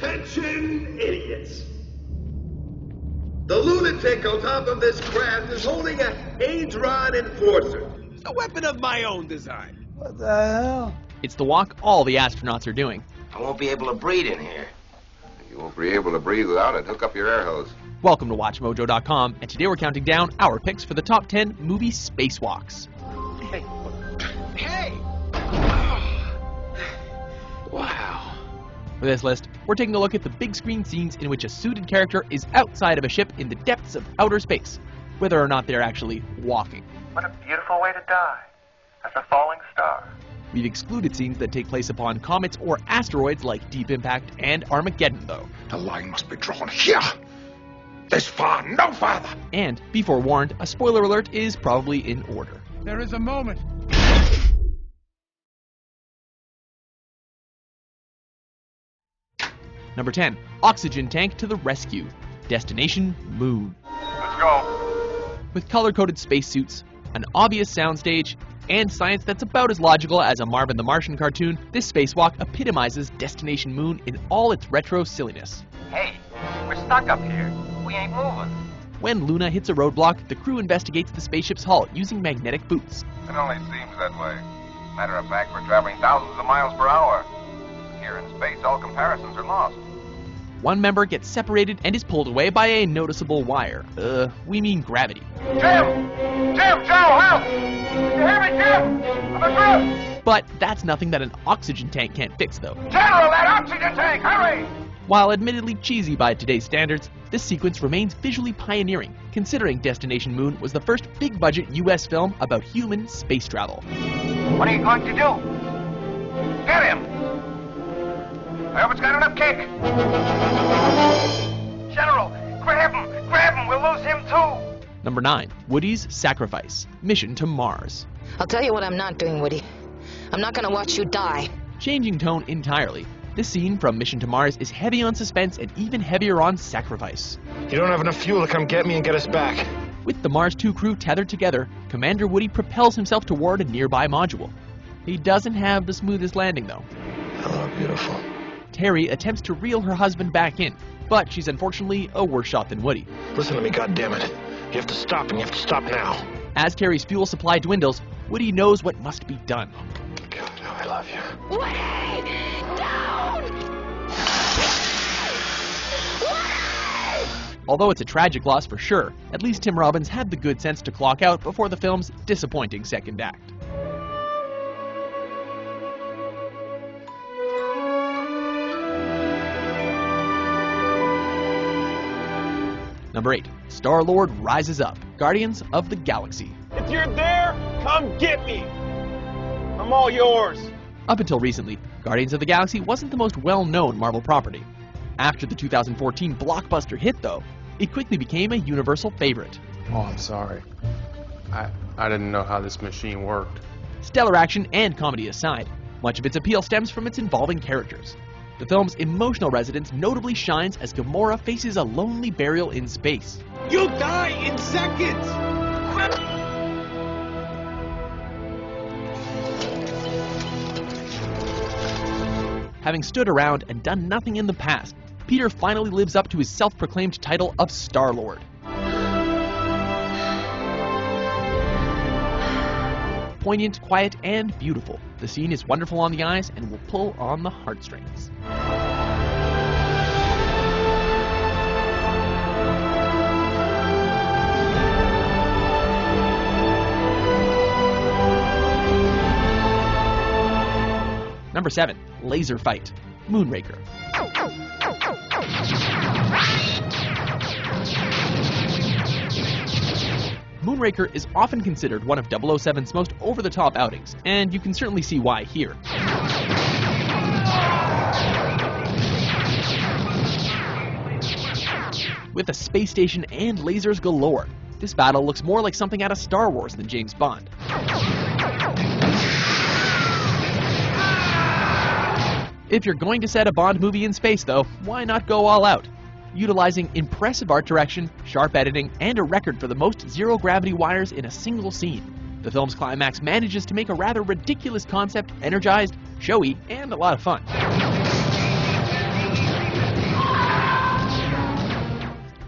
Attention, idiots! The lunatic on top of this craft is holding a Hadron Enforcer. A weapon of my own design. What the hell? It's the walk all the astronauts are doing. I won't be able to breathe in here. You won't be able to breathe without it. Hook up your air hose. Welcome to WatchMojo.com, and today we're counting down our picks for the top 10 movie spacewalks. Hey! Hey! Wow. For this list, we're taking a look at the big screen scenes in which a suited character is outside of a ship in the depths of outer space, whether or not they're actually walking. What a beautiful way to die, as a falling star. We've excluded scenes that take place upon comets or asteroids like Deep Impact and Armageddon, though. The line must be drawn here. This far, no farther. And, be forewarned, a spoiler alert is probably in order. There is a moment. Number 10, Oxygen Tank to the Rescue. Destination Moon. Let's go. With color-coded spacesuits, an obvious soundstage, and science that's about as logical as a Marvin the Martian cartoon, this spacewalk epitomizes Destination Moon in all its retro silliness. Hey, we're stuck up here. We ain't moving. When Luna hits a roadblock, the crew investigates the spaceship's hull using magnetic boots. It only seems that way. Matter of fact, we're traveling thousands of miles per hour. Here in space, all comparisons are lost. One member gets separated and is pulled away by a noticeable wire. We mean gravity. Jim! Jim, Joe, help! You hear me, Jim? I'm adrift! But that's nothing that an oxygen tank can't fix, though. General, that oxygen tank, hurry! While admittedly cheesy by today's standards, this sequence remains visually pioneering, considering Destination Moon was the first big-budget US film about human space travel. What are you going to do? Get him! I hope it's got enough kick. General, grab him, we'll lose him too. Number 9, Woody's Sacrifice, Mission to Mars. I'll tell you what I'm not doing, Woody. I'm not gonna watch you die. Changing tone entirely, this scene from Mission to Mars is heavy on suspense and even heavier on sacrifice. You don't have enough fuel to come get me and get us back. With the Mars 2 crew tethered together, Commander Woody propels himself toward a nearby module. He doesn't have the smoothest landing, though. Hello, beautiful. Terry attempts to reel her husband back in, but she's unfortunately a worse shot than Woody. Listen to me, goddammit. You have to stop, and you have to stop now. As Terry's fuel supply dwindles, Woody knows what must be done. God, I love you. Woody! Down! Woody! Although it's a tragic loss for sure, at least Tim Robbins had the good sense to clock out before the film's disappointing second act. Number 8, Star-Lord Rises Up, Guardians of the Galaxy. If you're there, come get me. I'm all yours. Up until recently, Guardians of the Galaxy wasn't the most well-known Marvel property. After the 2014 blockbuster hit, though, it quickly became a universal favorite. Oh, I'm sorry. I didn't know how this machine worked. Stellar action and comedy aside, much of its appeal stems from its involving characters. The film's emotional resonance notably shines as Gamora faces a lonely burial in space. You'll die in seconds! Having stood around and done nothing in the past, Peter finally lives up to his self-proclaimed title of Star-Lord. Poignant, quiet, and beautiful, the scene is wonderful on the eyes and will pull on the heartstrings. Number 7, Laser Fight, Moonraker. Moonraker is often considered one of 007's most over-the-top outings, and you can certainly see why here. With a space station and lasers galore, this battle looks more like something out of Star Wars than James Bond. If you're going to set a Bond movie in space, though, why not go all out? Utilizing impressive art direction, sharp editing, and a record for the most zero-gravity wires in a single scene, the film's climax manages to make a rather ridiculous concept energized, showy, and a lot of fun.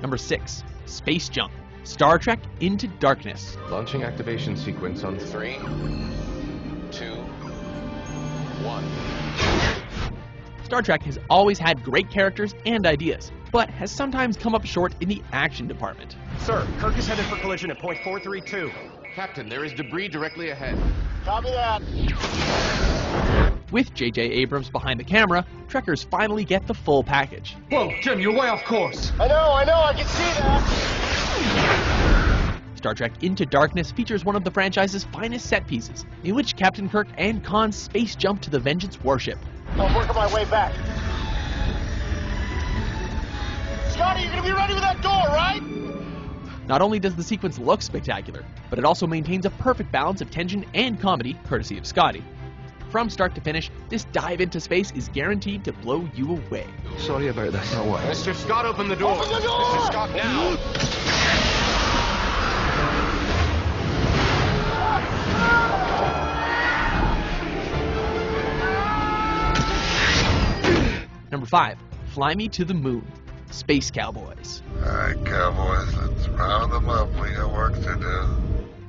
Number 6. Space Jump. Star Trek Into Darkness. Launching activation sequence on 3, 2, 1. Star Trek has always had great characters and ideas, but has sometimes come up short in the action department. Sir, Kirk is headed for collision at point 432. Captain, there is debris directly ahead. Copy that. With J.J. Abrams behind the camera, Trekkers finally get the full package. Whoa, Jim, you're way off course. I know, I can see that. Star Trek Into Darkness features one of the franchise's finest set pieces, in which Captain Kirk and Khan space jump to the Vengeance warship. I'm working my way back. Scotty, you're gonna be ready with that door, right? Not only does the sequence look spectacular, but it also maintains a perfect balance of tension and comedy, courtesy of Scotty. From start to finish, this dive into space is guaranteed to blow you away. Sorry about this. No way. Mr. Scott, open the door. Open the door! Mr. Scott, now. Number 5. Fly Me to the Moon. Space Cowboys. All right, cowboys, let's round them up. We got work to do.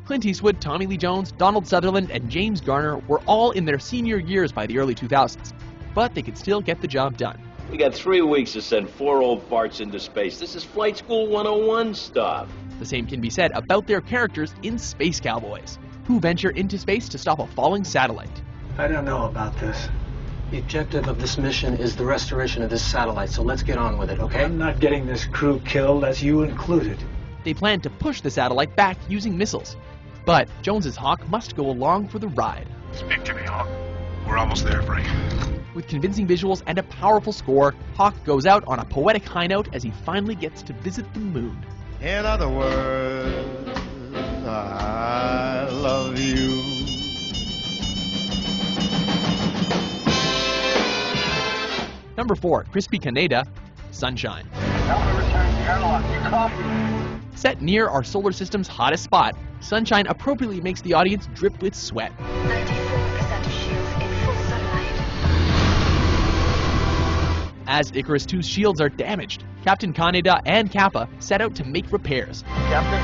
Clint Eastwood, Tommy Lee Jones, Donald Sutherland, and James Garner were all in their senior years by the early 2000s, but they could still get the job done. We got 3 weeks to send 4 old farts into space. This is Flight School 101 stuff. The same can be said about their characters in Space Cowboys, who venture into space to stop a falling satellite. I don't know about this. The objective of this mission is the restoration of this satellite, so let's get on with it, okay? I'm not getting this crew killed, that's you included. They plan to push the satellite back using missiles. But Jones's Hawk must go along for the ride. Speak to me, Hawk. We're almost there, Frank. With convincing visuals and a powerful score, Hawk goes out on a poetic high note as he finally gets to visit the moon. In other words, I love you. Number 4, Crispy Canada, Sunshine. Set near our solar system's hottest spot, Sunshine appropriately makes the audience drip with sweat. 94% of shields in full sunlight. As Icarus II's shields are damaged, Captain Kaneda and Kappa set out to make repairs. Captain?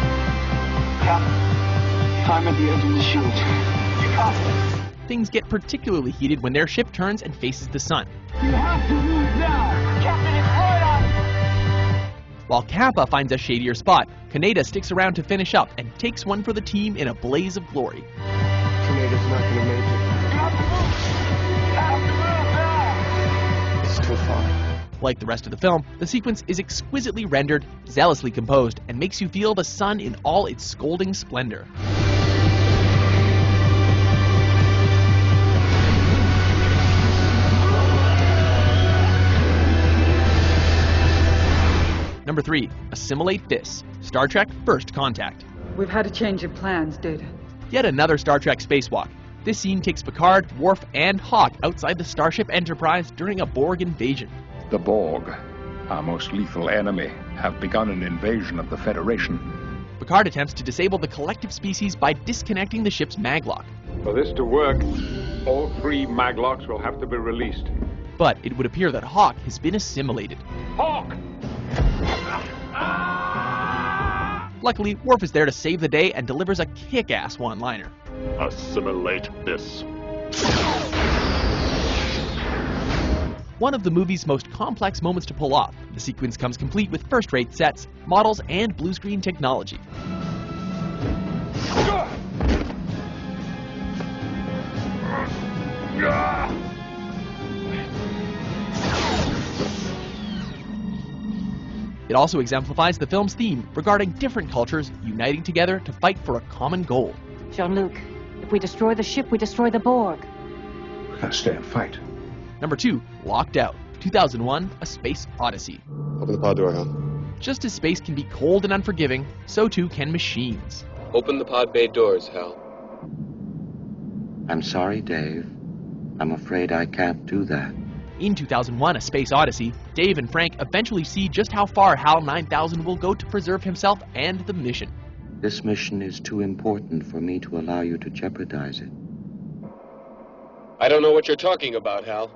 I'm at the edge of the chute. You copy? Things get particularly heated when their ship turns and faces the sun. You have to move now! Captain, it's right on! While Kappa finds a shadier spot, Kaneda sticks around to finish up and takes one for the team in a blaze of glory. Kaneda's not gonna make it. It's too far. Like the rest of the film, the sequence is exquisitely rendered, zealously composed, and makes you feel the sun in all its scolding splendor. Number 3, Assimilate This, Star Trek First Contact. We've had a change in plans, Data. Yet another Star Trek spacewalk. This scene takes Picard, Worf, and Hawk outside the Starship Enterprise during a Borg invasion. The Borg, our most lethal enemy, have begun an invasion of the Federation. Picard attempts to disable the collective species by disconnecting the ship's maglock. For this to work, all 3 maglocks will have to be released. But it would appear that Hawk has been assimilated. Hawk! Luckily, Worf is there to save the day and delivers a kick-ass one-liner. Assimilate this. One of the movie's most complex moments to pull off, the sequence comes complete with first-rate sets, models, and blue-screen technology. It also exemplifies the film's theme regarding different cultures uniting together to fight for a common goal. Jean-Luc, if we destroy the ship, we destroy the Borg. We gotta stay and fight. Number 2, Locked Out, 2001, A Space Odyssey. Open the pod door, Hal. Just as space can be cold and unforgiving, so too can machines. Open the pod bay doors, Hal. I'm sorry, Dave. I'm afraid I can't do that. In 2001, A Space Odyssey, Dave and Frank eventually see just how far HAL 9000 will go to preserve himself and the mission. This mission is too important for me to allow you to jeopardize it. I don't know what you're talking about, Hal.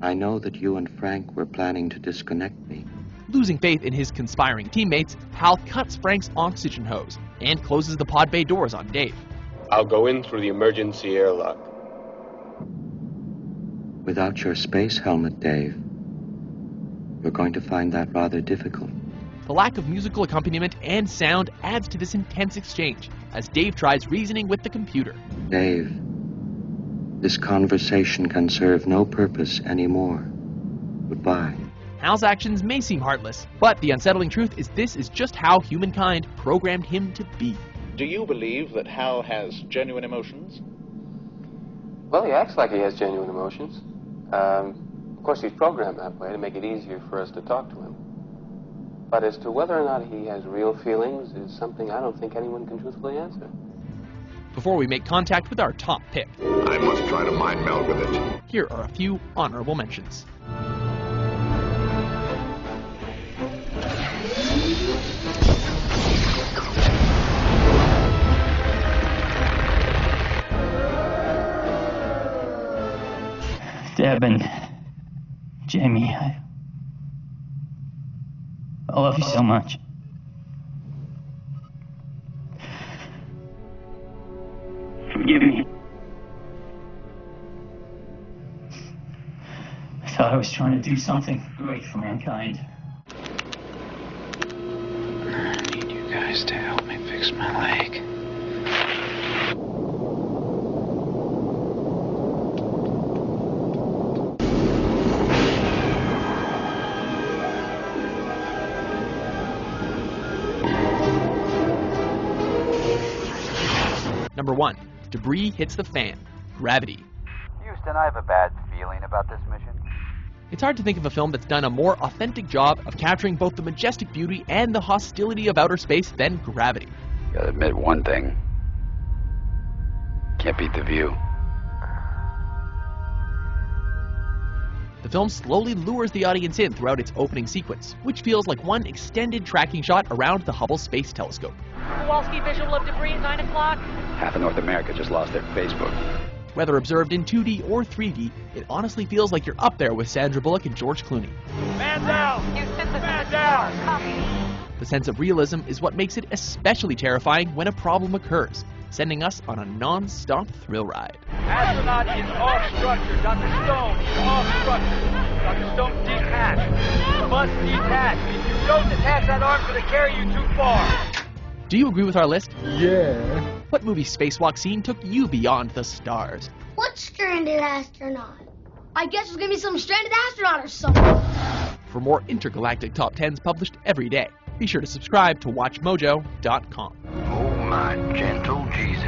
I know that you and Frank were planning to disconnect me. Losing faith in his conspiring teammates, Hal cuts Frank's oxygen hose and closes the pod bay doors on Dave. I'll go in through the emergency airlock. Without your space helmet, Dave, we're going to find that rather difficult. The lack of musical accompaniment and sound adds to this intense exchange as Dave tries reasoning with the computer. Dave, this conversation can serve no purpose anymore. Goodbye. Hal's actions may seem heartless, but the unsettling truth is this is just how humankind programmed him to be. Do you believe that Hal has genuine emotions? Well, he acts like he has genuine emotions. Of course, he's programmed that way to make it easier for us to talk to him. But as to whether or not he has real feelings is something I don't think anyone can truthfully answer. Before we make contact with our top pick, I must try to mind meld with it. Here are a few honorable mentions. Deb and Jamie, I love you so much. Forgive me. I thought I was trying to do something great for mankind. I need you guys to help me fix my leg. Number 1. Debris hits the fan. Gravity. Houston, I have a bad feeling about this mission. It's hard to think of a film that's done a more authentic job of capturing both the majestic beauty and the hostility of outer space than Gravity. Gotta admit one thing. Can't beat the view. The film slowly lures the audience in throughout its opening sequence, which feels like one extended tracking shot around the Hubble Space Telescope. Kowalski visual of debris at 9 o'clock. Half of North America just lost their Facebook. Whether observed in 2D or 3D, it honestly feels like you're up there with Sandra Bullock and George Clooney. Man down! Houston, man down! Copy. The sense of realism is what makes it especially terrifying when a problem occurs, sending us on a non-stop thrill ride. Astronaut is off structure. Dr. Stone is off structure. Dr. Stone, detach. You must detach. If you don't detach, that arm's gonna carry you too far. Do you agree with our list? Yeah. What movie spacewalk scene took you beyond the stars? What stranded astronaut? I guess there's gonna be some stranded astronaut or something. For more intergalactic top 10s published every day, be sure to subscribe to WatchMojo.com. Oh, my gentle Jesus.